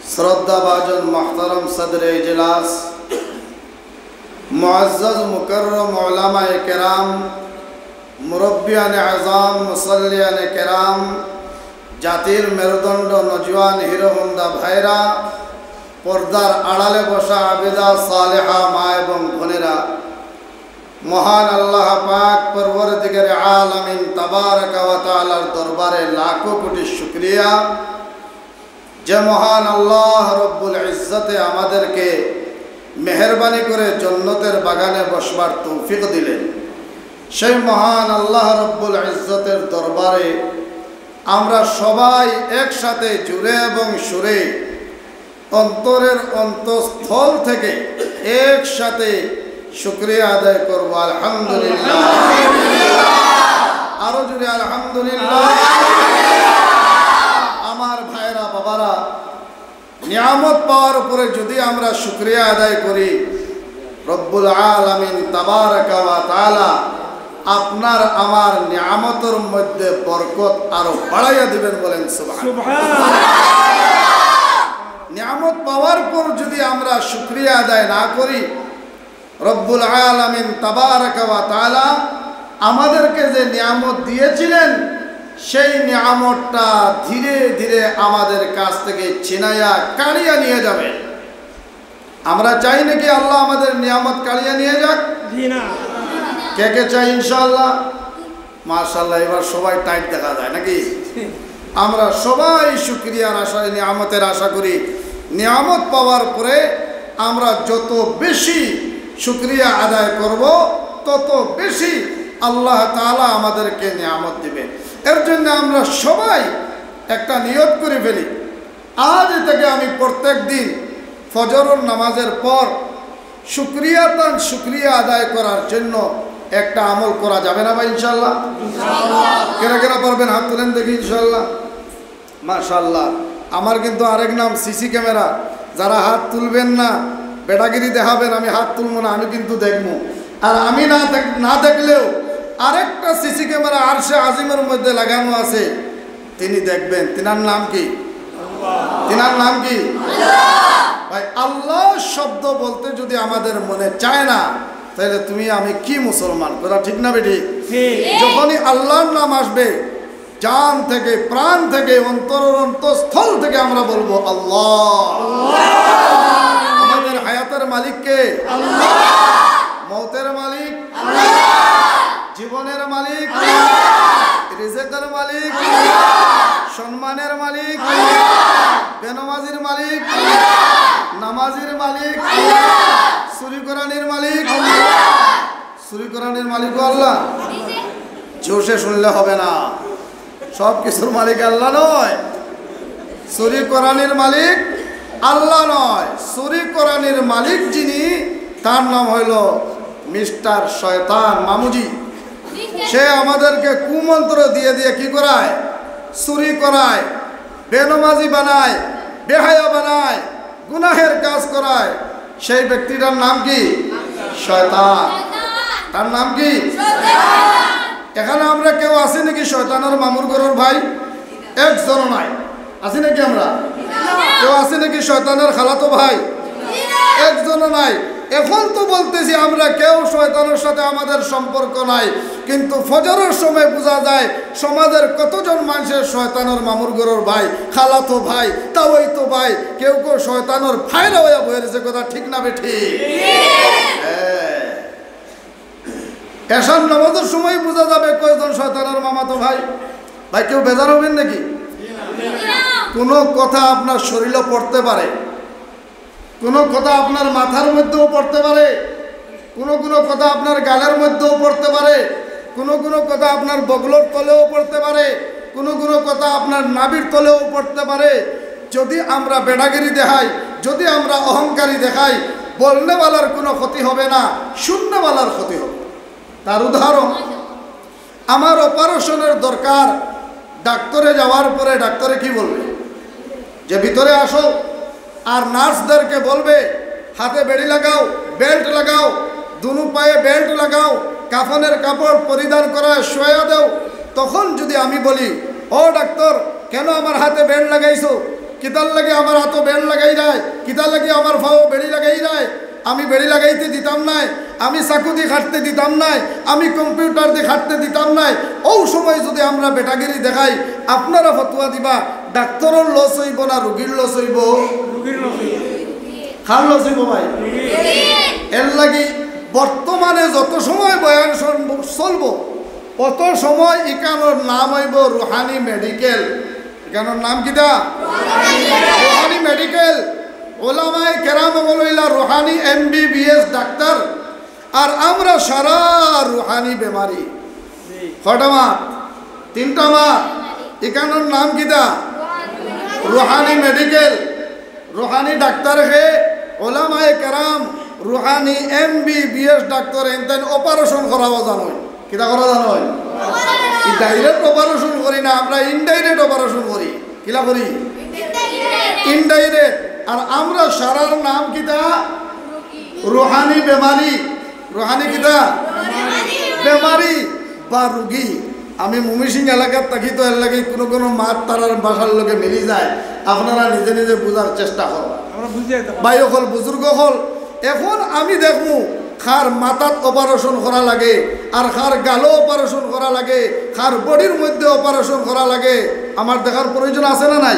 श्रद्धाभाजन मोहतरम सदर इजलास मुअज़्ज़ज़ मुकर्रम उलमाए किराम मुरब्बियान आज़ाम मुसल्लियान किराम জাতির মেরুদণ্ড নজওয়ান হিরো হোন্ডা ভাইরা পর্দার আড়ালে বসা আবেদা সালেহা মা এবং বোনেরা মহান আল্লাহ পাক পরওয়ারদিগারে আলামিন তাবারাকা ওয়া তাআলার দরবারে লাখো কোটি শুকরিয়া যে মহান আল্লাহ রব্বুল ইজ্জতে আমাদেরকে মেহেরবানি করে জান্নাতের বাগানে বসবার তৌফিক দিলেন। সেই মহান আল্লাহ রব্বুল ইজ্জতের দরবারে আমরা সবাই একসাথে জুড়ে এবং সুরে অন্তরের অন্তঃস্থল থেকে একসাথে শুকরিয়া আদায় করব আলহামদুলিল্লাহ। আরো জুড়ে আলহামদুলিল্লাহ। আমার ভাইরা বাবারা, নিয়ামত পাওয়ার উপরে যদি আমরা শুকরিয়া আদায় করি, রব্বুল আলামিন তাবারাকা ওয়া তাআলা আপনার আমার নিয়ামতের মধ্যে বরকত আরো বাড়াইয়া দিবেন। বলেন সুবহানাল্লাহ। নিয়ামত পাওয়ার পর যদি আমরা শুকরিয়া আদায় না করি, রব্বুল আলামিন তাবারাকা ওয়া তাআলা আমাদেরকে যে নিয়ামত দিয়েছিলেন সেই নিয়ামতটা ধীরে ধীরে আমাদের কাছ থেকে ছিনাইয়া কাড়িয়া নিয়ে যাবে। আমরা চাই নাকি আল্লাহ আমাদের নিয়ামত কাড়িয়া নিয়ে যাক? জি না। কে কে চাই ইনশাআল্লাহ? মাশাআল্লাহ, এবার সবাই টাইট দেখা যায় নাকি? আমরা সবাই শুকরিয়ার আশায় নিয়ামতের আশা করি। নিয়ামত পাওয়ার পরে আমরা যত বেশি শুকরিয়া আদায় করব তত বেশি আল্লাহ তাআলা আমাদেরকে নিয়ামত দিবেন। এর জন্য আমরা সবাই একটা নিয়ত করে ফেলি, আজ থেকে আমি প্রত্যেক দিন ফজরের নামাজের পর শুকরিয়া আদায় করার জন্য একটা আমল করা যাবে না ভাই? ইনশাআল্লাহ। কেনা কেনা পারবেন? হাত তুলেন দেখি। ইনশাআল্লাহ। মাশাআল্লাহ। আমার কিন্তু আরেক নাম সিসি ক্যামেরা। যারা হাত তুলবেন না, বেটাগিরি দেখাবেন, আমি হাত তুলবো না, আমি কিন্তু দেখবো। আর আমি না দেখলেও আরেকটা সিসি ক্যামেরা আরশে আজিমের মধ্যে লাগানো আছে, তিনি দেখবেন। তিনার নাম কি? তিনার নাম কি? ভাই, আল্লাহ শব্দ বলতে যদি আমাদের মনে চায় না, তাহলে তুমি আমি কি মুসলমান? কথা ঠিক না বেটি? যখনই আল্লাহর নাম আসবে, জান থেকে প্রাণ থেকে অন্তরের অন্তঃস্থল থেকে আমরা বলবো আল্লাহ। আমাদের হায়াতের মালিক কে? আল্লাহ। মওতের মালিক আল্লাহ। জীবনের মালিক আল্লাহ। রিজেকের মালিক আল্লাহ। সম্মানের মালিক আল্লাহ। বেনামাজির মালিক আল্লাহ। নামাজির মালিক আল্লাহ। চুরি করানির মালিক আল্লাহ। চুরি করানির মালিকও আল্লাহ। জোশে শুনলে হবে না, সব কিছুর মালিক আল্লাহ নয়। চুরি করানির মালিক আল্লাহ নয়, চুরি করানির মালিক যিনি, তার নাম হইল মিস্টার শয়তান মামুজি। সে আমাদেরকে কুমন্ত্র দিয়ে দিয়ে কি করায়? চুরি করায়, বেনমাজি বানায়, বেহায়া বানায়, গুনাহের কাজ করায়। সেই ব্যক্তিটার নাম কি? শয়তান। তার নাম কি? এখানে আমরা কেউ আছি নাকি শয়তানের মামুর গরুর ভাই? একজন নাই। আছি নাকি আমরা? কেউ আছি নাকি শয়তানের খালাতো ভাই? একজন নাই। এখন তো বলতেছি আমরা কেউ শয়তানের সাথে আমাদের সম্পর্ক নাই, কিন্তু ফজরের সময় বোঝা যায় সমাজের কতজন মানুষের শয়তানের মামুর গরুর ভাই, খালাতো ভাই, তাওই তো ভাই, কেউ কেউ শয়তানের ভাইরা হইয়া বয়ে রয়েছে। কথা ঠিক না বেঠি? এশার নামাজের সময় বোঝা যাবে কয়জন শয়তানের মামাতো ভাই। ভাই, কেউ বেজার হবেন নাকি? কোনো কথা আপনার শরীরে পড়তে পারে, কোনো কথা আপনার মাথার মধ্যেও পড়তে পারে, কোনো কথা আপনার গালের মধ্যেও পড়তে পারে, কোনো কথা আপনার বগলোর তলেও পড়তে পারে, কোনো কথা আপনার নাভির তলেও পড়তে পারে। যদি আমরা বেড়াগিরি দেখাই, যদি আমরা অহংকারী দেখাই, বলনেওয়ালার কোনো ক্ষতি হবে না, শূন্যওয়ালার ক্ষতি হবে। তার উদাহরণ, আমার অপারেশনের দরকার, ডাক্তারে যাওয়ার পরে ডাক্তারে কি বলবে? যে ভিতরে আসো। আর নার্সদেরকে বলবে হাতে বেড়ি লাগাও, বেল্ট লাগাও, দুনো পায়ে বেল্ট লাগাও, কাফনের কাপড় পরিধান করায় শোয়া দাও। তখন যদি আমি বলি, ও ডাক্তার, কেন আমার হাতে বেল্ট লাগাইছো? কিতার লাগে আমার হাতও বেড় লাগাই যায়, কিতার লাগে আমার ফাও বেড়ি লাগাই যায়। আমি বেড়ি লাগাইতে দিতাম নাই, আমি চাকু দিয়ে খাটতে দিতাম নাই, আমি কম্পিউটার দিয়ে খাটতে দিতাম নাই। ও সময় যদি আমরা বেটাগিরি দেখাই, আপনারা ফতোয়া দিবা ডাক্তারের লস হইব না রোগীর লস হইব? খার লস হইব ভাই। এর লাগি বর্তমানে যত সময় বয়ান চলব অত সময় এখানোর নাম হইব রুহানি মেডিকেল। এখানোর নাম কিটা? Rouhani medical. ওলামায়ে কেরাম বলইলা রুহানি MBBS ডাক্তার, আর আমরা সারা রুহানি বেমারি। কটা মাত? 3টা মাত। এখানোর নাম কিটা? Rouhani medical. রুহানি ডাক্তার হে ওলামায়ে কেরাম রুহানি MBBS ডাক্তার এনতেন অপারেশন করাবো জানো। কিটা করা জানো? ডাইরেক্ট অপারেশন করি না, আমরা ইনডাইরেক্ট অপারেশন করি। কিলা করি? ইনডাইরেক্ট। আর আমরা সারার নাম কিটা? রুহানি বেমারি। রুহানি কিটা? বেমারি বা রুগী। আমি ময়মনসিংহ এলাকার থাকি তো এর লাগে কোনো কোনো মাত তারার বাসার লোকে মিলি যায়। আপনারা নিজে নিজে বোঝার চেষ্টা করবা। ভাই হল বুজুর্গ হল, এখন আমি দেখবো খার মাথাত অপারেশন করা লাগে, আর খার গালো অপারেশন করা লাগে, খার বডির মধ্যে অপারেশন করা লাগে। আমার দেখার প্রয়োজন আছে না নাই?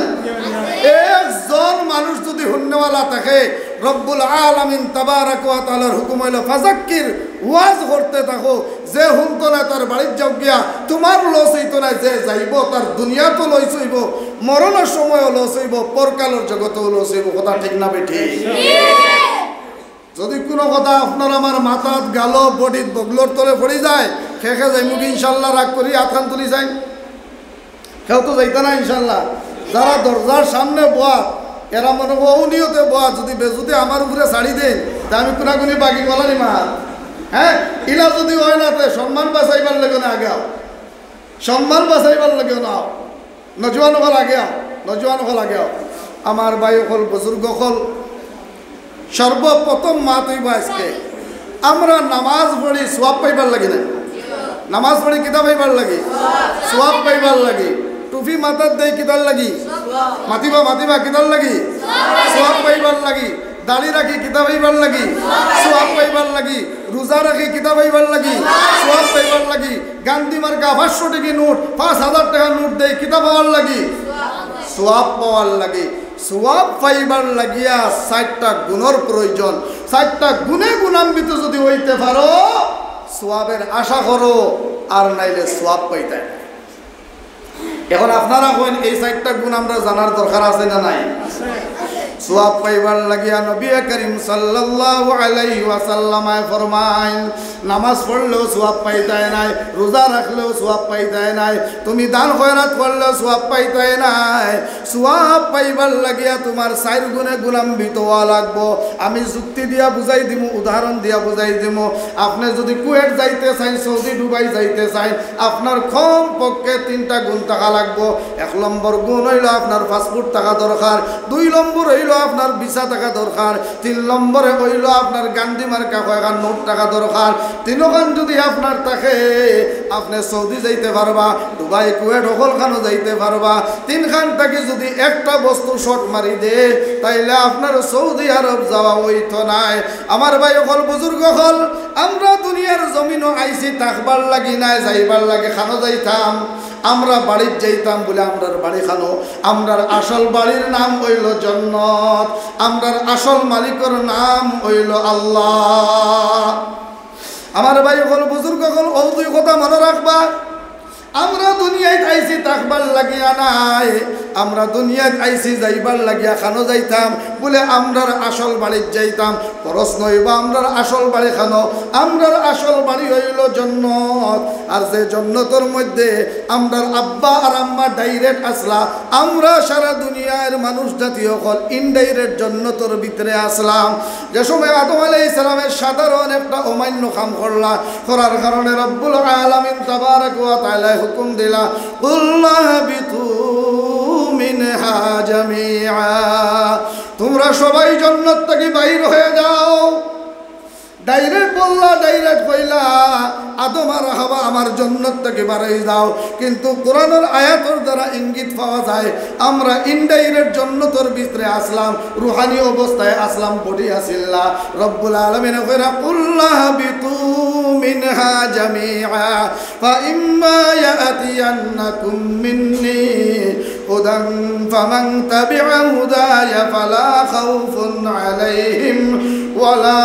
একজন মানুষ যদি হুন্নেওয়ালা থাকে, রব্বুল আলামিন তাবারাক ওয়া তাআলার হুকুম হইল ফাযাক্কির, ওয়াজ করতে থাকো। যে হুনতো না তার বাড়ির যাও গিয়া, তোমার লস হইতো না। যে যাইব তার দুনিয়া তো লস হইব, মরণের সময়ও লস হইব, পরকালের জগতেও লস হইব। কথা ঠিক না বেঠি? যদি কোনো কথা আপনার আমার মাথাত গালো বডিত বগলোর তলে পড়ে যায়, খেখে যাই মুখে ইনশাল্লাহ রাগ করি আতখান তুলি যাই। কেউ তো যাইতে না ইনশাল্লাহ। যারা দরজার সামনে বয়া এরা মনে অনিয়তে বয়া, যদি বেজুতে আমার উপরে ছাড়ি দেন তা আমি কোনাকুনি বাকি বলারি মা। হ্যাঁ, ইলা যদি হয় না তে সম্মান বাঁচাইবার লাগে না আগে আও, সম্মান বাঁচাইবার লাগে না। নজওয়ান হল আগে আও, নজওয়ান হল আগে আও। আমার ভাই হল বুজুর্গ হল, সর্বপ্রথম মা তুই আজকে আমরা নামাজ পড়ি সোয়াব পাইবার লাগে না? নামাজ পড়ি কিতাব পাইবার লাগে, সোয়াব পাইবার লাগে। টুপি মাথার দেয় কিতার লাগি, মাতিবা মাতিবা কিতার লাগি, সোয়াব পাইবার লাগি। দাড়ি রাখি কিতাব পাইবার লাগি, সোয়াব পাইবার লাগি। রোজা রাখি কিতাব পাইবার লাগি, সোয়াব পাইবার লাগি। গান্ধী মার্কা 500 টাকা নোট, 5000 টাকা নোট দেয় কিতাব পাওয়ার লাগি, সোয়াব পাওয়ার লাগে। সোয়াব পাইবার লাগিয়া 60টা গুণের প্রয়োজন। 60টা গুণে গুণান্বিত যদি হইতে পারো, সোয়াবের আশা করো, আর নাইলে সোয়াব পাইতে। এখন আপনারা কইন এই 60টা গুণ আমরা জানার দরকার আছে না নাই? সোয়াব পাইবার লাগিয়া নবী করিম সাল্লাল্লাহু আলাইহি ওয়াসাল্লাম ফরমাইন, নামাজ পড়লেও সোয়াব পাইতায় নাই, রোজা রাখলেও সোয়াব পাইতায় নাই, তুমি দান খয়রাত করলেও সোয়াব পাইতায় নাই। সোয়াব পাইবার লাগিয়া তোমার 4 গুণে গুণান্বিত হওয়া লাগবো। আমি যুক্তি দিয়া বুঝাই দিমু, উদাহরণ দিয়া বুঝাই দিমু। আপনি যদি কুয়েট যাইতে চাই, সৌদি দুবাই যাইতে চাই, আপনার কম পক্ষে 3টা গুণ টাকা লাগবো। 1 নম্বর গুণ হইল আপনার পাসপোর্ট টাকা দরকার, 2 নম্বর হইল আপনার ভিসা টাকা দরকার, 3 নম্বরে হইল আপনার গান্ধী মার্কা কয়েকখান নোট টাকা দরকার। 3 খান যদি আপনার থাকে, আপনি সৌদি যাইতে পারবা, দুবাই কুয়েট সকলখানও যাইতে পারবা। 3 খান থেকে যদি একটা বস্তু শর্ট মারি দে, তাইলে আপনার সৌদি আরব যাওয়া হইতো নাই। আমার ভাই সকল বুজুর্গ হল, আমরা দুনিয়ার জমিনও আইছি থাকবার লাগি নাই, যাইবার লাগে খানো যাইতাম। আমরা বাড়ির যাইতাম বলে আমরার বাড়ি খানো। আমরার আসল বাড়ির নাম হইল জান্নাত, আমরার আসল মালিকের নাম হইল আল্লাহ। আমার ভাই হল বুজুর্গ হল, ও 2 কথা মনে রাখবা। আমরা দুনিয়ায় আইছি থাকবার লাগিয়া নাই, আমরা দুনিয়ায় আইছি যাইবার লাগিয়া খানো যাইতাম বলে আমরার আসল বাড়ি যাইতাম। প্রশ্ন হইব আমরার আসল বাড়ি খানো, আমরার আসল বাড়ি হইল জান্নাত। আর যে জান্নাতের মধ্যে আমরার আব্বা আর আম্মা ডাইরেক্ট আসলা, আমরা সারা দুনিয়ার মানুষ জাতীয় হল ইনডাইরেক্ট জান্নাতের ভিতরে আসলাম। যে সময় আদম আলাইহিস সালামের সাধারণ একটা অমান্য কাম করলা, করার কারণে রব্বুল আলামিন তাবারাক ওয়া তাআলা হুকুম দিলা, কুল্লাহ বিতু মিনহা জামিআ, তোমরা সবাই জান্নাত থেকে বাইর হয়ে যাও। ডাইরেক্ট বললা, ডাইরেক্ট কইলা আদম আর হাওয়া আমার জান্নাত থেকে বাড়াই দাও, কিন্তু কোরআনের আয়াতের দ্বারা ইঙ্গিত পাওয়া যায় আমরা ইনডাইরেক্ট জান্নাতের ভিতরে আসলাম, রুহানি অবস্থায় আসলাম, বডি আসিল্লা। রব্বুল আলামিন কইরা কুল্লাহ বিতু মিনহা জামিআ ফাইম্মা ইয়াতিয়ান্নাকুম মিন্নি হুদান ফামান তাবিআ হুদায়া ফালা খাউফুন আলাইহিম ওয়ালা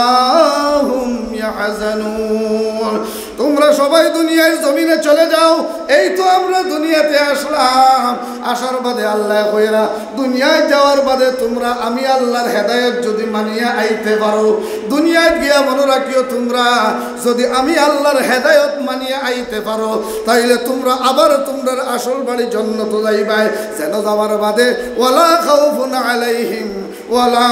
হুম ইয়াহজানুন। তোমরা সবাই দুনিয়ার জমিনে চলে যাও, এই তো আমরা দুনিয়াতে আসলাম, আসার বাদে আল্লাহ কইরা দুনিয়ায় যাওয়ার বাদে তোমরা আমি আল্লাহর হেদায়েত যদি মানিয়া আইতে পারো, দুনিয়ায় গিয়া মনে রাখিও তোমরা যদি আমি আল্লাহর হেদায়েত মানিয়া আইতে পারো তাইলে তোমরা আবার তোমরা আসল বাড়ি জান্নাত যাইবাই। যেন যাওয়ার বাদে ওয়ালা খাউফুন আলাইহিম ওয়ালা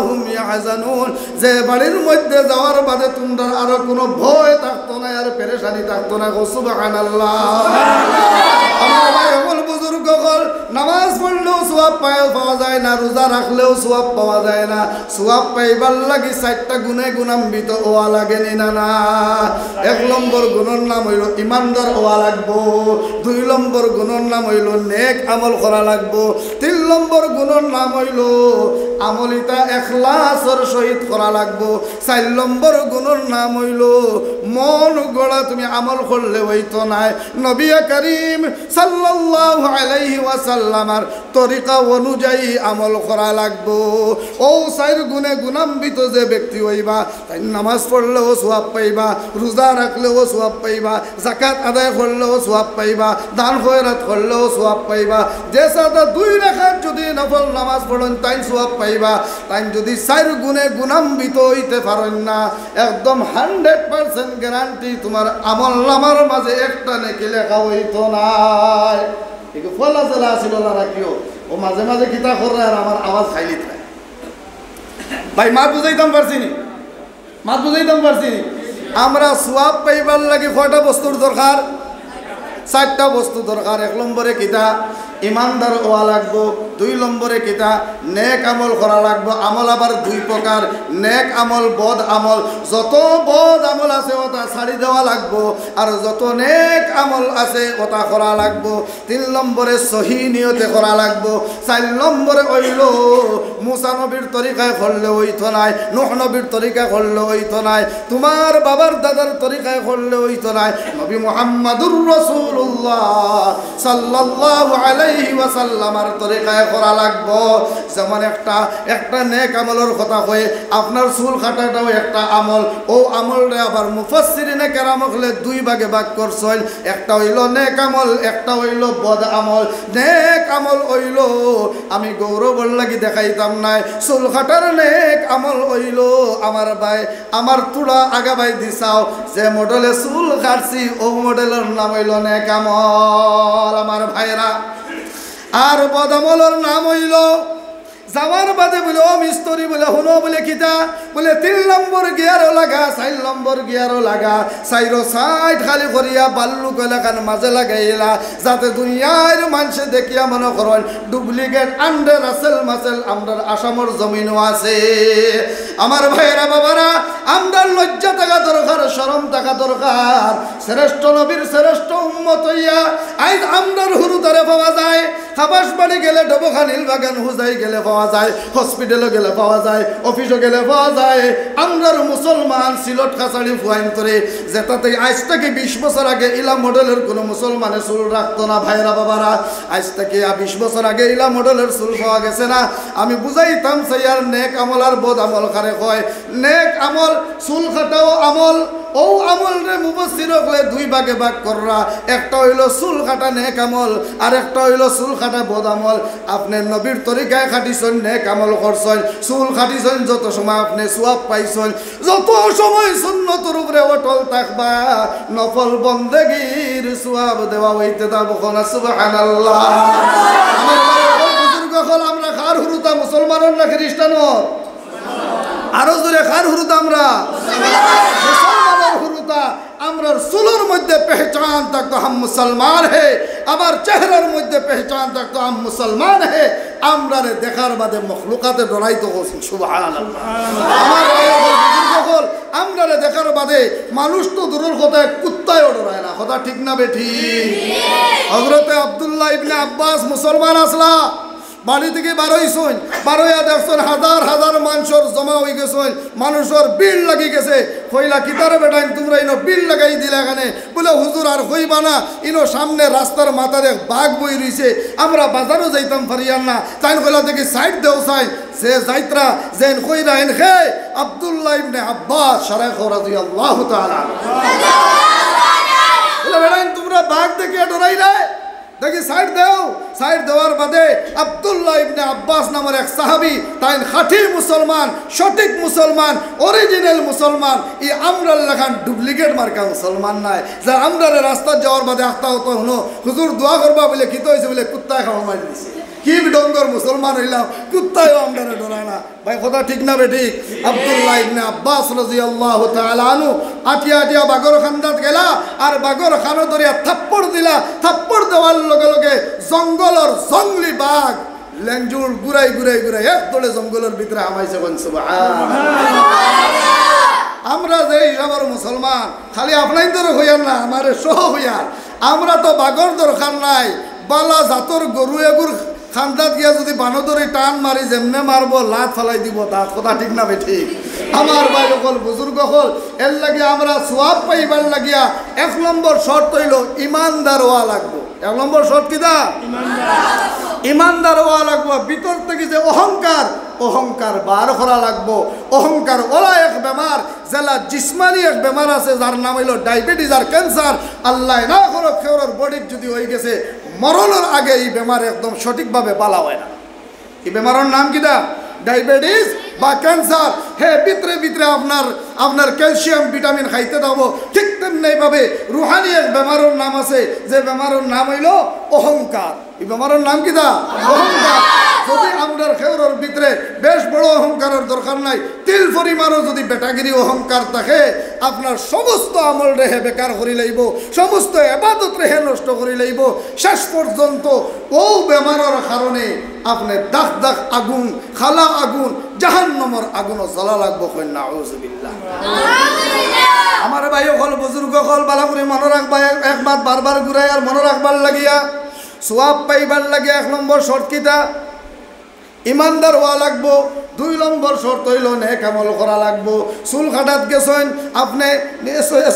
হুম ইয়াহজানুন, যে বাড়ির মধ্যে যাওয়ার বাদে তোমরা আরো কোনো ভয় থাকতো না, আর পেরেশানি থাকতো না। সুবহানাল্লাহ। আমার ভাই সকল বুজুর্গ সকল, নামাজ পড়লেও সওয়াব পাওয়া যায় না, রোজা রাখলেও সওয়াব পাওয়া যায় না। সওয়াব পাইবার লাগি 4টা গুণে গুণান্বিত হওয়া লাগে না না। 1 নম্বর গুণের নাম হইল ইমানদার হওয়া লাগবো, 2 নম্বর গুণের নাম হইল নেক আমল করা লাগবো, 3 নম্বর গুণের নাম হইল আমলিতা ইখলাসের সহিত করা লাগবো, 4 নম্বর গুণের নাম হইল মন গড়া তুমি আমল করলে হইতো না, নবী করিম সাল্লাল্লাহু আলাইহি ওয়াসাল্লামের তরিকা অনুযায়ী আমল করা লাগবো। ও 4 গুণে গুণান্বিত যে ব্যক্তি হইবা তাই নামাজ পড়লেও সওয়াব পাইবা, রোজা রাখলেও সওয়াব পাইবা, যাকাত আদায় করলেও সওয়াব পাইবা, দান খয়রাত করলেও সওয়াব পাইবা। যে সাদা 2 রাকাত যদি নফল নামাজ পড়েন তাই সওয়াব পাইবা। তাই যদি 4 গুণে গুণান্বিত হইতে পারেন না, একদম 100% গ্যারান্টি তোমার আমল নামার মাঝে একটা নেকি লেখা হইতো না। একটু ফলা জেলা আসিল না রাখিও, ও মাঝে মাঝে কিতা করে আর আমার আওয়াজ খাইলি থাকে। ভাই মাত বুঝাইতাম পারছি নি, মাত বুঝাইতাম পারছি নি। আমরা সওয়াব পাইবার লাগে কয়টা বস্তুর দরকার? 4টা বস্তু দরকার। 1 নম্বরে কিতা ইমানদার হওয়া লাগবো, 2 নম্বরে কিতা নেক আমল করা লাগবো। আমল আবার 2 প্রকার, নেক আমল, বদ আমল। যত বদ আমল আছে ওটা ছাড়ি দেওয়া লাগবো, আর যত নেক আমল আছে ওটা করা লাগবো। 3 নম্বরে সহি নিয়তে করা লাগবো। 4 নম্বরে হইল মুসা নবীর তরিকায় করলে হইতো নাই, নূহ নবীর তরিকায় করলে হইতো নাই, তোমার বাবার দাদার তরিকায় করলে হইতো নাই, নবী মুহাম্মাদুর রাসূলুল্লাহ সাল্লাল্লাহু আলাইহি ওয়াসাল্লামের তরিকায় করা লাগবো। যেমন একটা নেক আমলের কথা কয়ে আপনার চুল কাটাটাও একটা আমল। ও আমলটা আবার মুফাসসিরিনে কেরাম হলে 2 ভাগে ভাগ করছেন, একটা হইল নেক আমল, একটা হইল বদ আমল। নেক আমল হইল আমি গৌরবর লাগি দেখাইতাম নাই, চুল কাটার নেক আমল হইল আমার ভাই আমার তুড়া আগাবাই দিছাও, যে মডেলে চুল কাটছি ও মডেলের নাম হইল নেক আমল আমার ভাইরা। আর বদামলের নাম হইল যাওয়ার বাদে বলে ও মিস্ত্রি বলে হুনো বলে কিতা বলে 3 নম্বর গিয়ারও লাগা, 4 নম্বর গিয়ারও লাগা, 4 সাইড খালি করিয়া বাল্লু এলাকার মাঝে লাগাইলা, যাতে দুনিয়ার মানুষে দেখিয়া মনে করেন ডুপ্লিকেট আন্ডার আসেল মাসেল আমরার আসামর জমিনও আছে। আমার ভাইয়েরা বাবারা, আমরা লজ্জা থাকা দরকার, শরম থাকা দরকার। শ্রেষ্ঠ নবীর শ্রেষ্ঠ উম্মত হইয়া আজ আমরার হুরুতারে পাওয়া যায়, খাবাস বাড়ি গেলে ডবখানিল বাগান হুজাই গেলে পাওয়া যায়, হসপিটালে গেলে পাওয়া যায়, অফিসে গেলে পাওয়া যায়। আমরার মুসলমান সিলট কাছাড়ি ফুয়াইন করে যেটাতে আজ থেকে 20 বছর আগে ইলা মডেলের কোনো মুসলমানের চুল রাখতো না। ভাইরা বাবারা, আজ থেকে 20 বছর আগে ইলা মডেলের চুল পাওয়া গেছে না। আমি বুঝাইতাম সাইয়ার নেক আমল আর বদ আমল কারে কয়। নেক আমল চুল কাটাও আমল, ও আমল রে মুফাসসির হলে 2 ভাগে ভাগ কররা। একটা হইল চুল কাটা নেক আমল, আর একটা হইল চুল কাটা বদ আমল। আপনি নবীর তরিকায় খাটিছেন, নেক আমল করছেন, চুল কাটিছেন, যত সময় আপনি সওয়াব পাইছেন, যত সময় সুন্নতের উপরে অটল থাকবা নফল বন্দেগীর সওয়াব দেওয়া হইতে থাকবো। সুবহানাল্লাহ। আমার বুজুর্গ হল আমরা খার হুরুতা মুসলমানের না খ্রিস্টানের? আরো জোরে খার হুরুতা আমরা মুসলমানের হুরুতা। আমরা চুলের মধ্যে পেহচান থাকতো হাম মুসলমান হে, আবার চেহারার মধ্যে পেহচান থাকতো হাম মুসলমান হে। আমরারে দেখার বাদে মখলুকাতে ডরাইতে করছেন সুবহানাল্লাহ। আমার সকল আমরারে দেখার বাদে মানুষ তো দূরের কথা কুত্তায়ও ডরায় না, কথা ঠিক না বেঠি? হযরতে আব্দুল্লাহ ইবনে আব্বাস মুসলমান আসলা, বাড়ি থেকে বারোইছন, বারোয়া দেখছেন হাজার হাজার মানুষের জমা হয়ে গেছেন, মানুষের ভিড় লাগি গেছে। কইলা কিতারে বেটাইন তোমরা ইনো ভিড় লাগাই দিলা এখানে? বলে হুজুর আর হইবা না, ইনো সামনে রাস্তার মাথারে বাঘ বই রইছে, আমরা বাজারও যাইতাম পারিয়ান না। তাই কইলা দেখি সাইড দেও চাই যে যাইত্রা যেন কইরা এন হে আব্দুল্লাহ ইবনে আব্বাস শারাইখ রাদিয়াল্লাহু তাআলা। বলে বেটাইন তোমরা বাঘ দেখে ডরাই না, দেখি সাইড দেও। সাইড দেওয়ার বাদে আব্দুল্লাহ ইবনে আব্বাস নামের এক সাহাবী, তাই খাঁটি মুসলমান, সঠিক মুসলমান, অরিজিনাল মুসলমান, এই আমরার লেখান ডুপ্লিকেট মার্কা মুসলমান নাই। যা আমরারে রাস্তা যাওয়ার বাদে আখতা হতো হনো হুজুর দোয়া করবা বলে কি তো হয়েছে বলে কুত্তায় খাওয়া মারি দিছে। কি ডঙ্গর মুসলমান হইলাম, কুত্তায়ও আমরারে ডরায় না। ভাই কথা ঠিক না বেঠিক? আব্দুল্লাহ ইবনে আব্বাস রাদিয়াল্লাহু তাআলা আনহু আটিয়া আটিয়া বাগর খান্দাত গেলা, আর বাগর খানো ধরিয়া থাপ্পড় দিলা। থাপ্পড় দেওয়ার লগে লগে জঙ্গলের জঙ্গলি বাঘ লেঞ্জুর ঘুরাই ঘুরাই ঘুরাই এক দলে জঙ্গলের ভিতরে আমাইছে। সুবহানাল্লাহ। আমরা যে আমার মুসলমান খালি আপনাই ধরে হইয়ার না, আমারে সহ হইয়ার। আমরা তো বাগর দরকার নাই, বালা জাতর গরু এগুর খান্দাত গিয়া যদি বানদরে টান মারি যেমনে মারবো লাত ফালাই দিব দাঁত, কথা ঠিক না বেঠি? আমার ভাই হল বুজুর্গ হল এর লাগিয়া আমরা সোয়াব পাইবার লাগিয়া 1 নম্বর শর্ত হইল ইমানদার হওয়া লাগবো। 1 নম্বর শর্ত কি দা? ইমানদার হওয়া লাগবো। ভিতর থেকে যে অহংকার, অহংকার বার করা লাগবো। অহংকার ওলা এক বেমার, জেলা জিসমানি এক বেমার আছে যার নাম হইল ডায়াবেটিস আর ক্যান্সার। আল্লাহ না করো খেওরের বডির যদি হয়ে গেছে মরণের আগে এই বেমার একদম সঠিকভাবে পালা হয় না। এই বেমারের নাম কি দা? ডায়াবেটিস বা ক্যান্সার। হ্যাঁ, ভিতরে ভিতরে আপনার ক্যালসিয়াম ভিটামিন খাইতে দেবো। ঠিক তেমনিভাবে রুহানি এক বেমারের নাম আছে, যে বেমারের নাম হইল অহংকার। এই বেমারের নাম কি দা? অহংকার। যদি আপনার খেওরের ভিতরে বেশ বড় অহংকারের দরকার নাই, তিল পরিমাণও যদি বেটাগিরি অহংকার থাকে, আপনার সমস্ত আমল রেহে বেকার করি লইব, সমস্ত ইবাদত রেহে নষ্ট করি লইব। শেষ পর্যন্ত ও বেমারের কারণে আপনি দাগ দাগ আগুন, খালা আগুন, জাহান্নামের আগুনও জ্বলা লাগবো। কন্যা আউযুবিল্লাহ। আমার ভাই হল বুজুর্গ হল বালা করে মনে রাখবা, একবার বারবার ঘুরাই আর মনে রাখবার লাগিয়া সোয়াব পাইবার লাগিয়া 1 নম্বর শর্ত কিতা? ইমানদার হওয়া লাগবো। 2 নম্বর শর্ত হইল নেক আমল করা লাগবো। চুল কাটাত গেছেন আপনি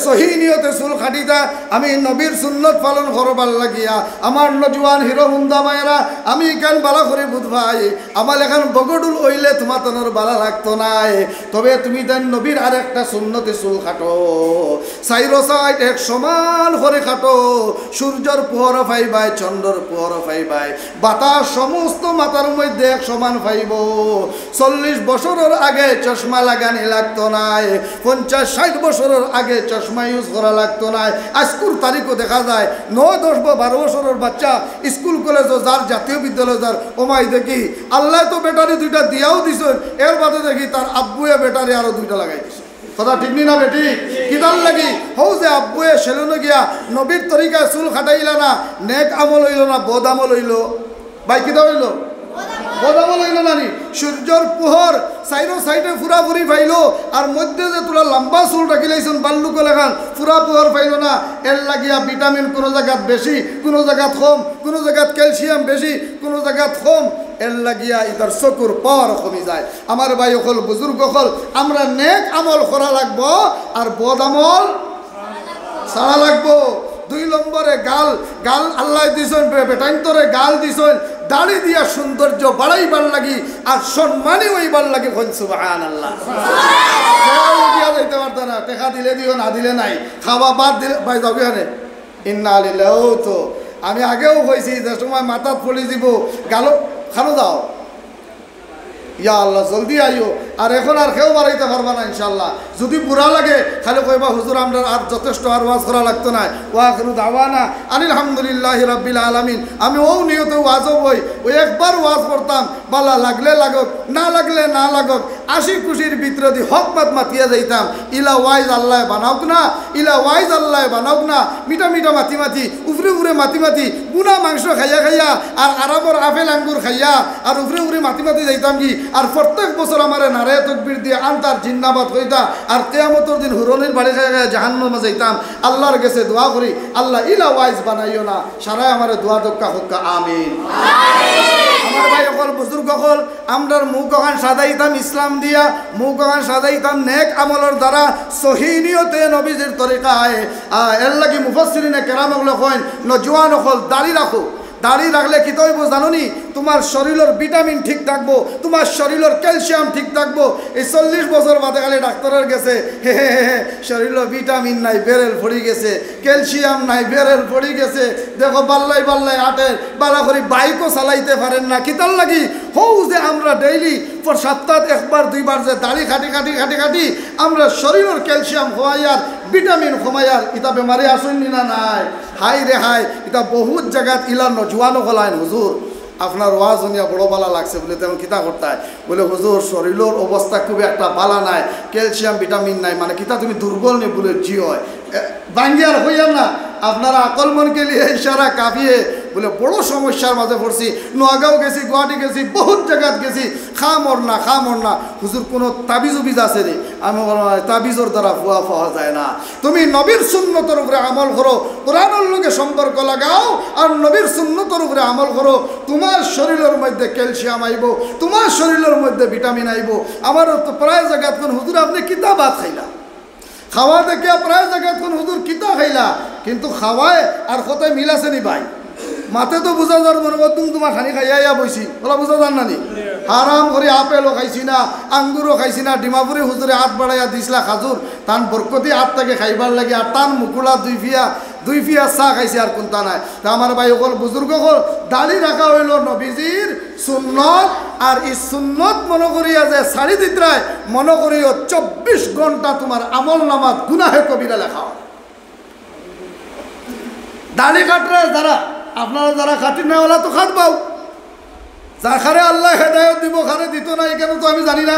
সহি নিয়তে চুল কাটিতা, আমি নবীর সুন্নত পালন করবার লাগিয়া আমার নজওয়ান হিরো হুন্দা মায়েরা, আমি কেন বালা করে বুধ ভাই আমার এখন বগডুল হইলে তোমার তনর বালা লাগতো নাই, তবে তুমি দেন নবীর আর একটা সুন্নতে চুল কাটো, সাইরো সাইড এক সমান করে কাটো। সূর্যর পোহর পাইবাই, চন্দ্রর পোহর পাইবাই, বাতাস সমস্ত মাথার মধ্যে এক সমান পাইব। 40 বছরের আগে চশমা লাগানি লাগতো নাই, 50-60 বছরের আগে চশমা ইউজ করা লাগতো নাই। আজকুর তারিখও দেখা যায় 9, 10, 12 বছরের বাচ্চা স্কুল কলেজও যার, জাতীয় বিদ্যালয় যার, ওমাই দেখি আল্লাহ তো ব্যাটারি 2টা দিয়াও দিছেন, এর বাদে দেখি তার আব্বুয়ে ব্যাটারি আরো 2টা লাগাই দিছে। কথা ঠিক না বেটি? কিদার লাগি হও যে আব্বুয়ে সেলুনে গিয়া নবীর তরিকায় চুল খাটাইলা না, নেক আমল হইল না বদ আমল হইল? ভাই কিদা হইল? বদামল হইল নানি। সূর্যর পোহর সাইডো সাইডে ফুরাফুরি পাইলো, আর মধ্যে যে তোরা লম্বা চুল রাখি লাইছেন বাল্লুক লেখান, ফুরা পোহর পাইল না। এর লাগিয়া ভিটামিন কোনো জায়গাত বেশি, কোনো জায়গাত কম, কোনো জায়গাত ক্যালসিয়াম বেশি, কোনো জায়গাত কম। এর লাগিয়া ইতার চকুর পাওয়ার কমি যায়। আমার ভাই হল বুজুর্গ হল আমরা নেক আমল করা লাগবো আর বদ আমল ছাড়া লাগবো। 2 নম্বরে গাল, গাল আল্লাহ দিছেন বেটাইন্তরে গাল দিছেন দাড়ি দিয়া সৌন্দর্য বাড়াইবার লাগি আর সম্মানী হইবার লাগে। সুবহানাল্লাহ। দিয়া যাইতে পারতো না, টেকা দিলে দিও, না দিলে নাই, খাওয়া বাদ দিলে ভাই যাবে হানে ইন্না লিল্লাহি। তো আমি আগেও কইছি যে সময় মাথাত পড়ি দিব গাল খানো দাও, ইয়া আল্লাহ জলদি আইও। আর এখন আর কেউ বাড়াইতে পারবা না ইনশাল্লাহ। যদি বুড়া লাগে খালি কইবা হুজুর আমরা আর যথেষ্ট আর ওয়াজ করা লাগতো না। ওয়াখিরু দাওয়ানা আনিল হামদুলিল্লাহি রাব্বিল আলামিন। আমি ও নিয়তে ওয়াজও বই ওই একবার ওয়াজ করতাম, বালা লাগলে লাগক, না লাগলে না লাগক, আশি খুশির ভিতরে দি হকমত মাতিয়া যাইতাম ইলা ওয়াইজ আল্লাহ বানাওক না, ইলা ওয়াইজ আল্লাহ বানাওক না, মিঠা মিঠা মাতি মাতি উফরে উফরে মাতি মাতি বুনা মাংস খাইয়া খাইয়া আর আরবর আপেল আঙ্গুর খাইয়া আর উফরে উফরে মাতি মাতি যাইতাম কি আর প্রত্যেক বছর আমার নারে তকবীর দিয়ে আনতার জিন্নাবাদ হইতা আর কিয়ামতের দিন হুরনির বাড়ি খাইয়া খাইয়া জাহান্নামে যাইতাম। আল্লাহর কাছে দোয়া করি আল্লাহ ইলা ওয়াইজ বানাইও না, সারাই আমার দোয়া দক্কা হক্কা আমিন। আমার ভাই অকল বুজুর্গ অকল আমরার মুখ গান সাজাইতাম ইসলাম দিয়া, মুখ গান সাজাইতাম নেক আমলের দ্বারা সহিনিয়তে নবীজির তরিকায়। এর লাগি মুফাসসিরিনে কেরাম ওগুলো কইন নজওয়ান অকল দাড়ি রাখো, দাড়ি রাখলে কি তৈব জানোনি তোমার শরীরের ভিটামিন ঠিক থাকবো, তোমার শরীরের ক্যালসিয়াম ঠিক থাকবো। এই 40 বছর বাদে খালি ডাক্তারের গেছে হে হে হে শরীরের ভিটামিন নাই বেরেল পড়ি গেছে, ক্যালসিয়াম নাই বেরেল পড়ি গেছে, দেখো বাল্লাই বাল্লাই আটের বালা করে বাইকও চালাইতে পারেন না। কিতার লাগি হৌ যে আমরা ডেইলি সপ্তাহে একবার দুইবার যে দাড়ি খাটি খাটি খাটি খাটি আমরা শরীরের ক্যালসিয়াম খোয়াইয়ার ভিটামিন কমাইয়ার ইতা বেমারি আসেননি না নাই? হাই রে হাই ইতা বহুত জায়গাত ইলার নজওয়ানও গলাইন হুজুর আপনার ওয়াজ শুনিয়া বড় বালা লাগছে বলে তেমন কিতা করতে হয় বলে হুজুর শরীরের অবস্থা খুব একটা বালা নাই, ক্যালসিয়াম ভিটামিন নাই, মানে কিতা তুমি দুর্বল নেই বলে জি হয় বাঙ্গিয়ার হইয়া না আপনারা আকল মনকে লিয়ে ইশারা কাঁপিয়ে বলে বড় সমস্যার মাঝে পড়ছি। নোয়াগাঁও গেছি, গুয়াহাটি গেছি, বহুত জায়গাত গেছি, খা মর না হুজুর কোনো তাবিজ উবিজ আছে রে? আমি বললাম তাবিজের দ্বারা ফুয়া পাওয়া যায় না, তুমি নবীর সুন্নতের উপরে আমল করো, কোরআনের লগে সম্পর্ক লাগাও আর নবীর সুন্নতের উপরে আমল করো, তোমার শরীরের মধ্যে ক্যালসিয়াম আইব, তোমার শরীরের মধ্যে ভিটামিন আইব। আমারও তো প্রায় জায়গাত কোন হুজুর আপনি কিতা ভাত খাইলা, খাওয়া দেখে প্রায় জায়গাত কোন হুজুর কিতা খাইলা, কিন্তু খাওয়ায় আর কোথায় মিল আছে নি ভাই? মাতে তো বোঝা যার মনে করতুম তোমার খানি খাইয়া বইছি ওলা বোঝা যান না নি? হারাম করে আপেলও খাইছি না, আঙ্গুরও খাইছি না, ডিমাপুরি হুজুরে হাত বাড়াইয়া দিছিলা খাজুর তান বরকতি হাত থেকে খাইবার লাগে আর টান মুকুলা দুই ফিয়া চাহ খাইছে আর কোনটা নাই। তা আমার ভাই সকল বুজুর্গ সকল দাড়ি রাখা হইল নবীজির সুন্নত, আর এই সুন্নত মনে করিয়া যে শাড়ি দিত্রায় মনে করিও 24 ঘন্টা তোমার আমল নামাত গুনাহে কবিরা লেখা। দাড়ি কাটরা যারা আপনারা যারা খাটি না ওলা তো খাটবাও, যার খারে আল্লাহ হেদায়ত দিব খারে দিত না এখানে তো আমি জানি না।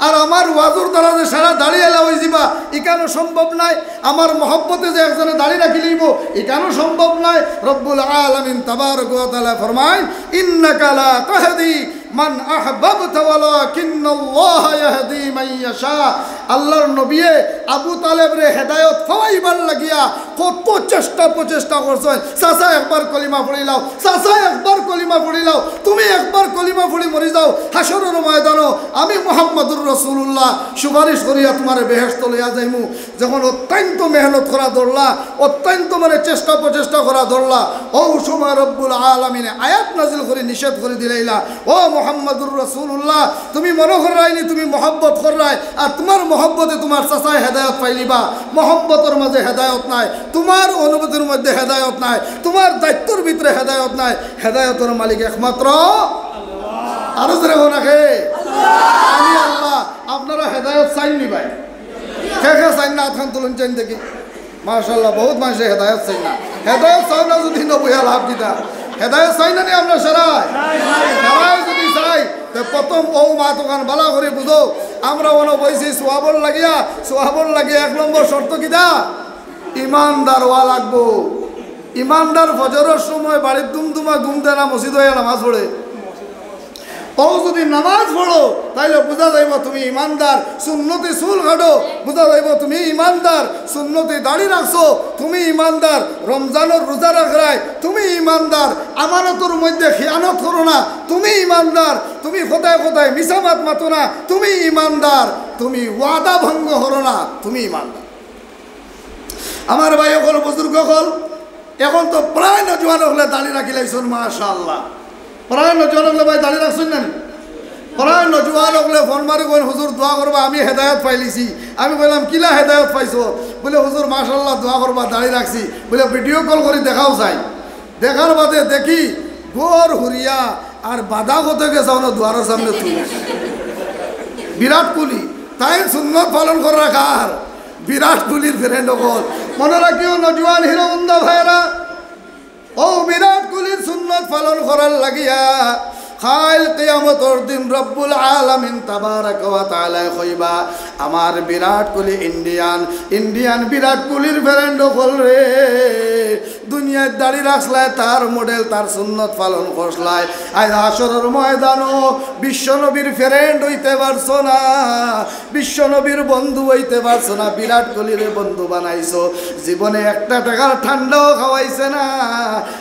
আর আমার ওয়াজুর দ্বারা যে সারা দাড়ি এলা হয়ে যাবা এখানেও সম্ভব নাই, আমার মহব্বতে যে একজনে দাড়ি রাখি লইব এখানেও সম্ভব নাই। রব্বুল আলামিন তাবারক ওয়া তাআলা ফরমায় ইন্নাকা লা তাহদি মান আহবাবতা ওয়ালাকিন্নাল্লাহা ইয়াহদি মান ইয়াশা। আল্লাহর নবী আবু তালেব রে হেদায়েত পাওয়াইবার লাগিয়া কত প্রচেষ্টা করছেন। চাচা একবার কলিমা পড়ি লাও, চাচা একবার কলিমা পড়ি লাও, তুমি একবার কলিমা পড়ি মরি যাও, হাসরের ময়দানও আমি মুহাম্মদুর রাসূলুল্লাহ সুপারিশ করিয়া তোমারে বেহেশত লইয়া যাইমু। যখন অত্যন্ত মেহনত করা ধরলা, অত্যন্ত মানে প্রচেষ্টা করা ধরলা, ও সময় রব্বুল আলামিনে আয়াত নাজিল করে নিষেধ করে দিলাইলা, ও মুহাম্মদুর রাসূলুল্লাহ তুমি মনে করাইনি তুমি মহব্বত করাই, আর তোমার মহব্বতে তোমার চাচায় হেদায়ত পাইলিবা। মহব্বতের মাঝে হেদায়ত নাই, তোমার অনুভূতির মধ্যে হেদায়ত নাই, তোমার দায়িত্বের ভিতরে হেদায়ত নাই। হেদায়তের মালিক একমাত্র আরো জোরে হোনাকে আমি আল্লাহ। আপনারা হেদায়ত চাইনি ভাই, কে চাইন না? আতখান তুলুন চাইন দেখি। মাশাআল্লাহ বহুত মানুষে হেদায়ত চাই না। হেদায়ত চাও না যদি নবইয়া লাভ দিতা। হেদায়ত চাই না নি আমরা সারাই যদি চাই তো প্রথম ও মা দোকান বালা করে বুঝো আমরা মনে বইছি সোয়াবর লাগিয়া 1 নম্বর শর্ত কিটা ইমানদার হওয়া লাগবো। ইমানদার ফজরের সময় বাড়ির দুমদুমা ঘুমতে না মসজিদ হয়ে নামাজ পড়ে, ও যদি নামাজ পড়ো তাইলে বোঝা যাইব তুমি ইমানদার। সুন্নতি চুল কাটো বোঝা যাইব তুমি ইমানদার। সুন্নতি দাড়ি রাখছো তুমি ইমানদার। রমজানের রোজা রাখরাই তুমি ইমানদার। আমানতের মধ্যে খিয়ানত করো না তুমি ইমানদার। তুমি কোথায় মিসামাত মাতো না তুমি ইমানদার। তুমি ওয়াদা ভঙ্গ করো না তুমি ইমানদার। আমার ভাই সকল বুজুর্গ সকল এখন তো প্রায় নজওয়ান হলে দাড়ি রাখি লাইছুন মাশাআল্লাহ। প্রায় নজওয়ান হলে ভাই দাড়ি রাখছেন না? প্রায় নজওয়ান হলে ফোন মারি কইন হুজুর দোয়া করবা আমি হেদায়ত পাইলিছি। আমি বললাম কিলা হেদায়ত পাইছো? বলে হুজুর মাশাআল্লাহ দোয়া করবা দাড়ি রাখছি। বলে ভিডিও কল করে দেখাও যায়। দেখার বাদে দেখি গোর হুরিয়া আর বাধা কোথায় গেছে দুয়ারের সামনে তুলে বিরাট কোহলি তাই সুন্নত পালন করে রাখার বিরাট কোহলির ফ্রেন্ড হল মনে রাখিও নজওয়ান হিরোবন্ধা ভাইরা ও বিরাট কোহলির সুন্নত পালন করার লাগিয়া খাইল কিয়ামতর দিন রব্বুল আলামিন তাবারাক ওয়া তাআলা কইবা আমার বিরাট কোহলি ইন্ডিয়ান বিরাট কোহলির ফ্রেন্ড হল রে দুনিয়ায় দাড়ি রাখলায় তার মডেল তার সুন্নত পালন করছলায় আজ হাসরের ময়দানও বিশ্বনবীর ফ্রেন্ড হইতে পারছো না বিশ্বনবীর বন্ধু হইতে পারছো না বিরাট কোহলির বন্ধু বানাইছো জীবনে একটা টাকার ঠান্ডাও খাওয়াইছে না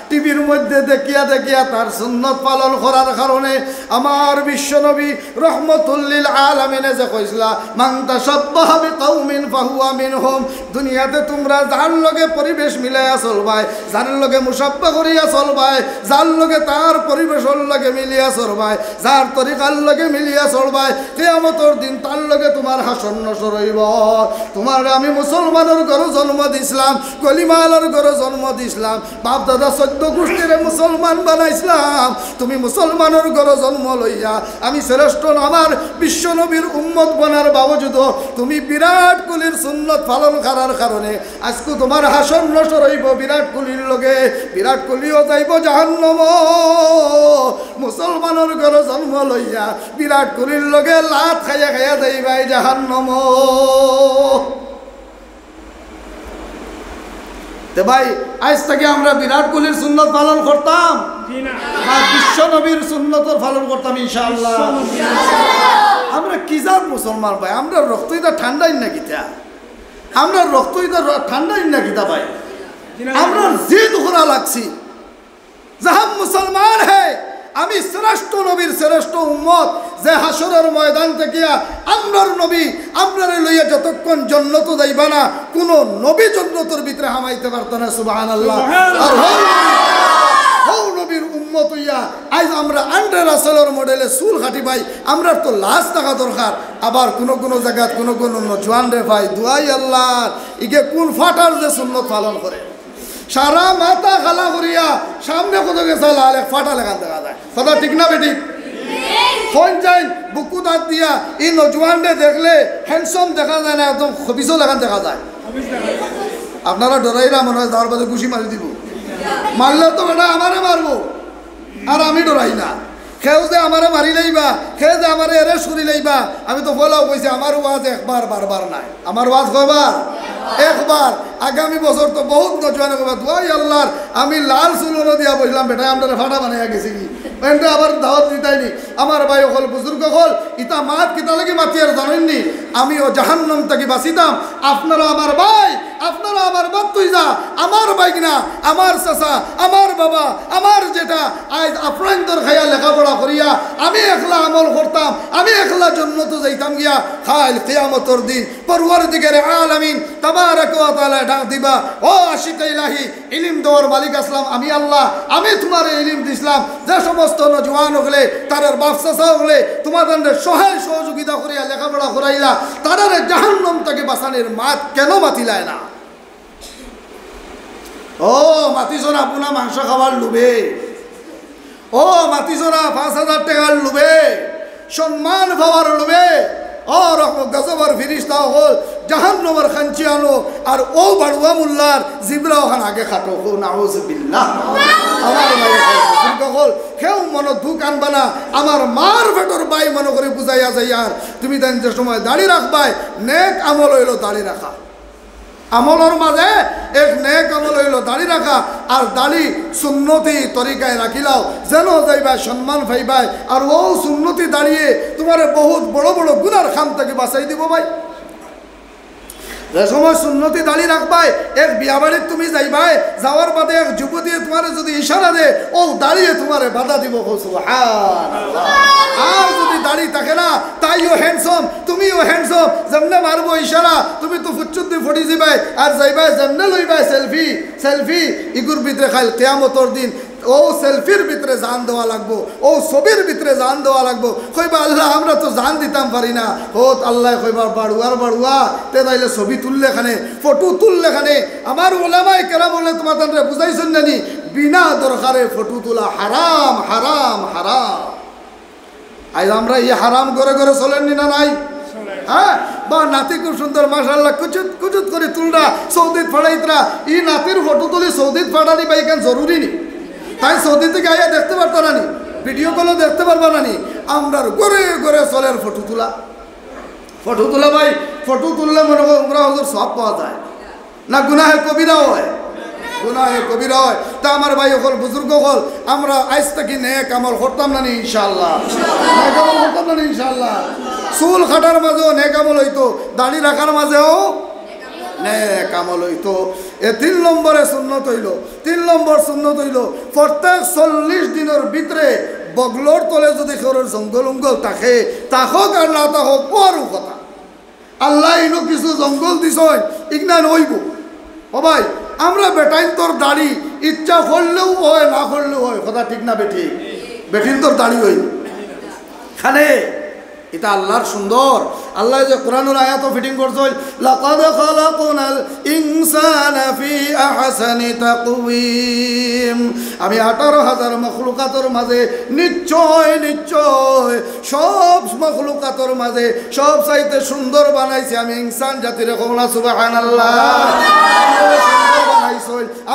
টিভির মধ্যে দেখিয়া তার সুন্নত পালন করার কারণে আমার বিশ্বনবী রহমতুল লিল আলামিনে যে কইছলা মান তাশাব্বাহা বিকাউমিন ফাহুয়া মিনহুম দুনিয়াতে তোমরা যার লগে পরিবেশ মিলাইয়া চলবাই যার লগে মুসাব্বা করিয়া চলবাই যার লগে তার পরিবেশের লগে মিলিয়া চলবাই যার তরিকার লগে মিলিয়া চলবাই কিয়ামতের দিন তার লগে তোমার হাসর নসর হইব তোমার আমি মুসলমানের ঘরে জন্ম দিছিলাম কলিমালার ঘরে জন্ম দিছিলাম বাপ দাদা 14 গোষ্ঠীরে মুসলমান বানাইছিলাম তুমি মুসলমানের ঘরে জন্ম লইয়া আমি শ্রেষ্ঠ আমার বিশ্বনবীর উম্মত বনার বাবজুদ তুমি বিরাট কোহলির সুন্নত পালন করার কারণে আজকে তোমার হাসর নসর হইব বিরাট কোহলির লগে বিরাট কোহলিও যাইব জাহান্নাম মুসলমানের ঘরে জন্ম লইয়া বিরাট কোহলির লগে লাত খাইয়া যাইবাই জাহান্নাম তে ভাই আজ থেকে আমরা বিরাট কোহলির সুন্নত পালন করতাম আর বিশ্ব নবীর সুন্নতর পালন করতাম ইনশাআল্লাহ আমরা কি জাত মুসলমান ভাই আমরা রক্তইটা ঠান্ডাই না কিতা আমরা রক্তইটা ঠান্ডাই না কিতা ভাই আমরা জিদ করা লাগছি যাহা মুসলমান হে আমি শ্রেষ্ঠ নবীর শ্রেষ্ঠ উম্মত যে হাসরের ময়দান থেকে আমরার নবী আমরারে লইয়া যতক্ষণ জান্নাত যাইবা না কোন নবী জান্নাতের ভিতরে হামাইতে পারত না সুবহানাল্লাহ আর হও নবীর উম্মত হইয়া আজ আমরা আন্ডার রাসূলের মডেলে চুল কাটি ভাই আমরা তো লাশ টাকা দরকার আবার কোন জায়গা কোন জওয়ান রে ভাই দুয়াই আল্লাহ ইগে কোন ফাটার যে সুন্নত পালন করে সারা মাথা খালা করিয়া সামনে কত গেছে লাল এক ফাটা লাগান দেখা যায় কথা ঠিক না বেটি ফোন যাই বুকু দাঁত দিয়া এই নজওয়ানরে দেখলে হ্যান্ডসাম দেখা যায় না একদম খবিসও লাগান দেখা যায় আপনারা ডরাইরা মনে হয় যাওয়ার বাদে ঘুষি মারি দিব মারলে তো বেটা আমারে মারবো আর আমি ডরাই না কেউ যে আমারে মারি লইবা কেউ যে আমারে এরে সুরি লইবা আমি তো বলাও কইছি আমার ওয়াজ একবার বারবার নাই আমার ওয়াজ কয়বার একবার আগামী বছর তো বহুত নজওয়ানে কইবা দুয়াই আল্লাহর আমি লাল চুলনো দিয়া বসলাম বেটা আমরা ফাটা বানাইয়া গেছি কি এন্ড আবার দাওয়াত দিতাইনি আমার ভাই হল বুজুর্গ হল ইতা মাত কিতা লাগি মাতি আর জানেননি আমিও জাহান্নাম থেকে বাঁচিতাম আপনারা আমার ভাই আপনারা আমার বাপ তুই যা আমার বাইক না আমার চাচা আমার বাবা আমার যেটা আজ আপনাদের খাইয়া লেখাপড়া করিয়া আমি একলা আমল করতাম আমি একলা জান্নাত যাইতাম গিয়া খাইল কিয়ামতের দিন পরওয়ারদিগারে আলামিন তাবারাক ওয়া তাআলা ডাক দিবা ও আশিক ইলাহি ইলম দেওয়ার মালিক আসলাম আমি আল্লাহ আমি তোমার ইলম দিছিলাম যে সমস্ত নজওয়ান হলে তাদের বাপ চাচা হলে তোমাদের সহায় সহযোগিতা করিয়া লেখাপড়া করাইলা তাদের জাহান্নাম থেকে বাঁচানোর মাত কেন মাতিলায় না ও মাতিছরা পুনা মাংস খাবার লুবে ও মাতিছরা 5,000 টাকার লুবে সম্মান পাওয়ার লুবে ও রকম গজবর ফিরিস্তা হল জাহান্নামের খাঞ্চি আনো আর ও বাড়ুয়া মুল্লার জিবরা ওখান আগে খাটো হো নাউজুবিল্লাহ আমার মায়ের হল কেউ মন দুঃখ আনবা না আমার মার ভেতর বাই মনে করে বুঝাইয়া যাই আর তুমি দেন যে সময় দাড়ি রাখবাই নেক আমল হইল দাড়ি রাখা আমলের মাঝে এক নেক আমল হইল দাড়ি রাখা আর দাড়ি সুন্নতি তরিকায় রাখিলাও যেন যাইবাই সম্মান পাইবাই আর ও সুন্নতি দাঁড়িয়ে তোমার বহুত বড় বড় গুনার খাম থেকে বাঁচাই দিব ভাই যে সময় সুন্নতি দাঁড়িয়ে রাখবাই এক বিয়া বাড়ির তুমি যাইবাই যাওয়ার বাদে এক যুবতী তোমার যদি ইশারা দে ও দাঁড়িয়ে তোমার বাধা দিব আর যদি দাড়ি থাকে না তাইও হ্যান্ডসম তুমিও হ্যান্ডসম যেমনে মারবো ইশারা তুমি তো ফুচ্চুদ্দি ফটি যাইবাই আর যাইবাই যেমনে লইবাই সেলফি ইগুর ভিতরে খাইল কিয়ামতের দিন ও সেলফির ভিতরে জান দেওয়া লাগবো ও ছবির ভিতরে জান দেওয়া লাগবো কইবা আল্লাহ আমরা তো জান দিতাম পারি না ও আল্লাহ কইবা বাড়ুয়া তে তাইলে ছবি তুললে খানে ফটো তুললে খানে আমার ওলামাই কেরা বলে তোমাদের বুঝাইছেন জানি বিনা দরকারে ফটো তোলা হারাম হারাম হারাম আজ আমরা এই হারাম করে করে চলেননি না নাই হ্যাঁ বা নাতি খুব সুন্দর মাশাআল্লাহ কুচুত কুচুত করে তুলরা সৌদিত ফাড়াইতরা ই নাতির ফটো তুলি সৌদিত ফাড়ানি বা এখান জরুরি নি তাই সৌদি থেকে আইয়া দেখতে পারতো না নি ভিডিও কলও দেখতে পারবা না নি আমরা ঘরে ঘরে চলের ফটো তোলা ভাই ফটো তুললে মনে করো উমরা হুজুর সব পাওয়া যায় না গুনাহে কবিরা হয় তা আমার ভাই হল বুজুর্গ হল আমরা আজ থেকে নেক আমল করতাম না ইনশাআল্লাহ নেক আমল করতাম না ইনশাআল্লাহ চুল কাটার মাঝেও নেক আমল হইতো দাড়ি রাখার মাঝেও নেক আমল হইতো এ 3 নম্বরে সুন্নত হইল 3 নম্বর সুন্নত হইল প্রত্যেক 40 দিনের ভিতরে বগলোর তলে যদি খরর জঙ্গল উঙ্গল থাকে তাহক আর না তাহক বড় কথা আল্লাহ ইনো কিছু জঙ্গল দিছয় ইগনা নইব ও ভাই আমরা বেটাইন তোর দাড়ি ইচ্ছা করলেও হয় না করলেও হয় কথা ঠিক না বেঠিন তোর দাড়ি হই খানে এটা আল্লাহর সুন্দর আল্লাহ যে কোরআনের আয়াত ফিটিং করছল লাকাদ খালাকনাল ইনসানা ফি আহসানি তাকওয়িম আমি 18000 মাখলুকাতের মাঝে নিশ্চয় সব মাখলুকাতের মাঝে সব চাইতে সুন্দর বানাইছি আমি ইনসান জাতির কওনা সুবহানাল্লাহ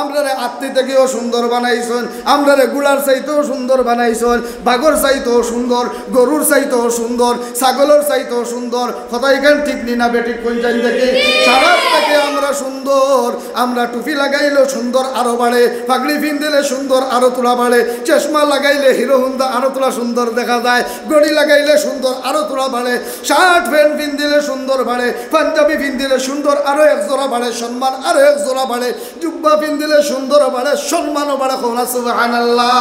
আমরা আত্মি থেকেও সুন্দর বানাইছেন আমরা গুলার চাইতেও সুন্দর বানাইছেন বাঘর চাইতেও সুন্দর গরুর চাইতেও সুন্দর ছাগলের চাইতেও সুন্দর কথা এখান ঠিক নি না বেটি কোন জানি দেখি সারা থেকে আমরা সুন্দর আমরা টুপি লাগাইলেও সুন্দর আরো বাড়ে পাগড়ি পিন্দিলে সুন্দর আরো তোলা বাড়ে চশমা লাগাইলে হিরো হুন্ডা আরো তোলা সুন্দর দেখা যায় গড়ি লাগাইলে সুন্দর আরো তোলা বাড়ে শার্ট প্যান্ট পিন্দিলে সুন্দর বাড়ে পাঞ্জাবি পিন্দিলে সুন্দর আরো এক জোড়া বাড়ে সম্মান আরো এক জোড়া বাড়ে জুব্বা পিন্দিলে সুন্দর বাড়ে সম্মানও বাড়ে কোনা সুবহানাল্লাহ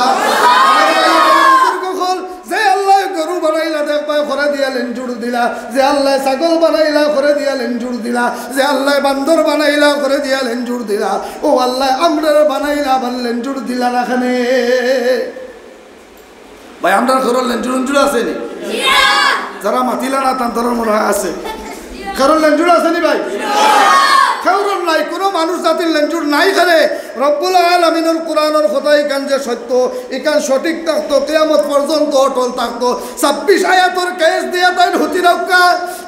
যে আল্লাহ গরু বানাইলা দেখবা করে দিয়া লেঞ্জুর দিলা যে আল্লাহ ছাগল বানাইলা করে দিয়া লেঞ্জুর দিলা যে আল্লাহ বান্দর বানাইলা করে দিয়া লেঞ্জুর দিলা ও আল্লাহ আমরা বানাইলা আবার লেঞ্জুর দিলা না খানে ভাই আমরা ঘরের লেঞ্জুর আছে নি যারা মাতিলা না তার মনে হয় আছে ঘরের লেঞ্জুর আছে নি ভাই কারণ নাই কোনো মানুষ জাতির লেঞ্জুর নাই খানে রব্বুল আলামিনের কোরআনের কথা এখান যে সত্য এখান সঠিক থাকতো কিয়ামত পর্যন্ত অটল থাকতো 26 আয়াতের কেস দিয়ে তাই হতি রাখা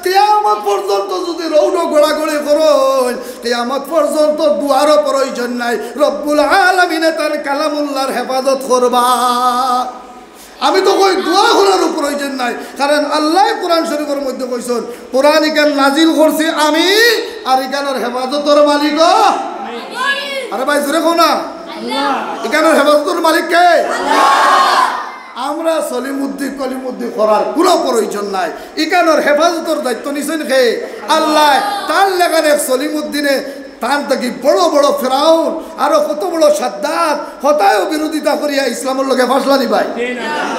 কিয়ামত পর্যন্ত যদি রৌড গোড়াগড়ি করুন কিয়ামত পর্যন্ত দুয়ারও প্রয়োজন নাই রব্বুল আলামিনে তার কালামুল্লাহর হেফাজত করবা আমি তো কই দোয়া করার প্রয়োজন নাই কারণ আল্লাহ কোরআন শরীফের মধ্যে কইছেন কোরআন ইকান নাজিল করছি আমি আর ইকানের হেফাজতের মালিক আরে ভাই জোরে কও না ইকানের হেফাজতের মালিক কে আমরা কলিমুদ্দি করার কোনো প্রয়োজন নাই ইকানের হেফাজতের দায়িত্ব নিছেন কে আল্লাহ তার লেখানে সলিমুদ্দিনে তার থেকে বড় বড় ফেরাউন আরো কত বড় সাদ্দাত হতায়ও বিরোধিতা করিয়া ইসলামের লোকে ফাঁসলানি ভাই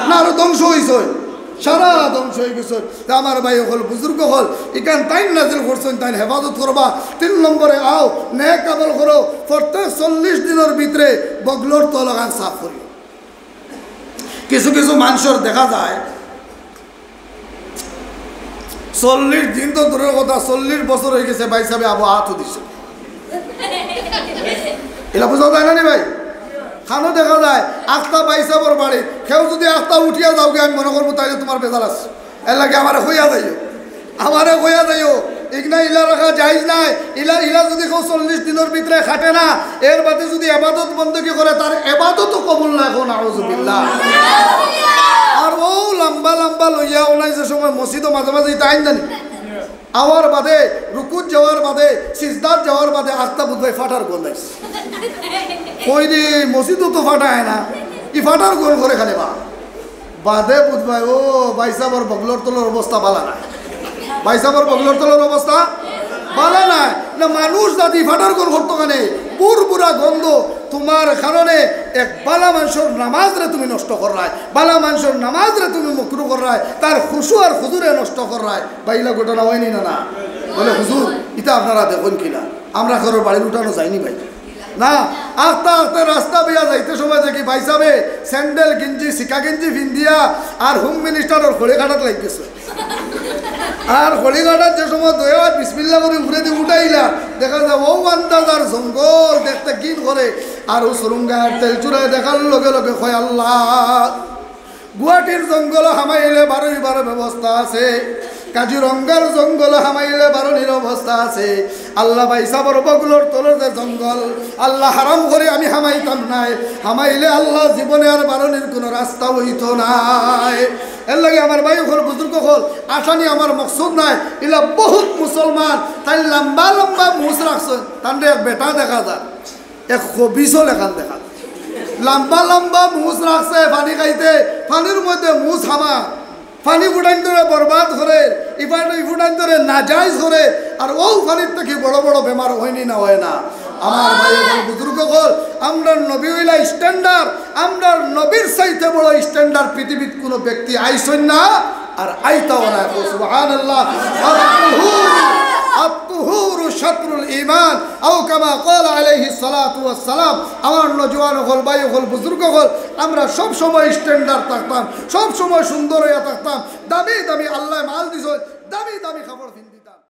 না আরো ধ্বংস হয়েছে সারা ধ্বংস হয়ে গেছে আমার ভাই হল বুজুর্গ হল ইকান টাইম নাজিল করছেন তাই হেফাজত করবা 3 নম্বরে আও নেক আমল করো প্রত্যেক 40 দিনের ভিতরে বগলোর তলগান সাফ করি কিছু মানুষের দেখা যায় 40 দিন তো দূরের কথা 40 বছর হয়ে গেছে ভাই সাহেব আবু হাত দিছে এটা বোঝা যায় না ভাই খানো দেখা যায় আস্তা বাইসাবর বাড়ি কেউ যদি আস্তা উঠিয়া যাও আমি মনে করবো তাইলে তোমার বেজাল আছে এর লাগে আমারে হইয়া যাইও ইগনা ইলা রাখা যাইজ নাই ইলা যদি কেউ 40 দিনের ভিতরে খাটে না এর বাদে যদি এবাদত বন্দী করে তার এবাদতও কবুল না এখন আউযুবিল্লাহ আর ও লম্বা লইয়া ওলাই যে সময় মসজিদও মাঝে মাঝে টাইম জানি আওয়ার বাদে রুকুত যাওয়ার বাদে সিজদার যাওয়ার বাদে আস্তা বুঝবাই ফাটার গোল লাগছে কই রে মসজিদও তো ফাটায় না ই ফাটার গোল করে খালি বাদে বুঝবাই ও বাইসাবর বগলোর তলোর অবস্থা ভালো না বাইসাবর বগলোর তলোর অবস্থা ভালো না না মানুষ জাতি ফাটার গোল করতো কানে পুরপুরা গন্ধ তোমার কারণে এক বালা মানুষের নামাজ রে তুমি নষ্ট করায় বালা মানুষের নামাজ রে তুমি মুকরু করায় তার খুশু আর হুজুরে নষ্ট করায় বাইলা ঘটনা হয়নি না বলে হুজুর এটা আপনারা দেখুন কিনা আমরা ঘরের বাড়ির উঠানো যায়নি ভাই না আস্তে রাস্তা বেয়া যাইতে সময় দেখি ভাই সাহেবে স্যান্ডেল গেঞ্জি শিকা গেঞ্জি ভিন্দিয়া আর হোম মিনিস্টারের খড়ি ঘাটাত লাগিয়েছে আর হলিঘাটার যে সময় দয়া বিসমিল্লা করে ঘুরে দিয়ে উঠাইলা দেখা যায় ও আন্দাজার জঙ্গল দেখতে গিন করে আর ও সুরঙ্গার তেল চুরায় দেখার লগে লগে কয় আল্লাহ গুয়াহাটির জঙ্গল হামাইলে বারোই ব্যবস্থা আছে কাজিরঙ্গার জঙ্গল হামাইলে বারণের অবস্থা আছে আল্লাহ ভাই সাবর বগুলোর তলর যে জঙ্গল আল্লাহ হারাম করে আমি হামাইতাম নাই হামাইলে আল্লাহ জীবনে আর বারণের কোনো রাস্তা হইতো নাই এর লাগে আমার ভাই হল বুজুর্গ হল আসানি আমার মকসুদ নাই এলা বহুত মুসলমান তাই লম্বা লম্বা মুছ রাখছে তার এক বেটা দেখা যায় এক হবিসও লেখান দেখা লম্বা লম্বা মুছ রাখছে পানি খাইতে পানির মধ্যে মুছ হামা পানি ফুটাইন ধরে বরবাদ করে ইফানি ফুটাইন ধরে নাজাইজ করে আর ও পানির থেকে বড় বড় বেমার হয়নি না হয় না আমার ভাই বুজুর্গ হল আমরা নবী হইলা স্ট্যান্ডার্ড আমরা নবীর চাইতে বড় স্ট্যান্ডার্ড পৃথিবীর কোনো ব্যক্তি আইসন না আর আইতাও না সুবহানাল্লাহ আত-তুহুরু শাতরুল ঈমান আও কামা ক্বালা আলাইহিস সালাতু ওয়াস সালাম আমার নওজওয়ান হল ভাই হল বুজুর্গ হল আমরা সব সময় স্ট্যান্ডার্ড থাকতাম সব সময় সুন্দর হয়ে থাকতাম দামি দামি আল্লাহ মাল দিছ দামি দামি খাবার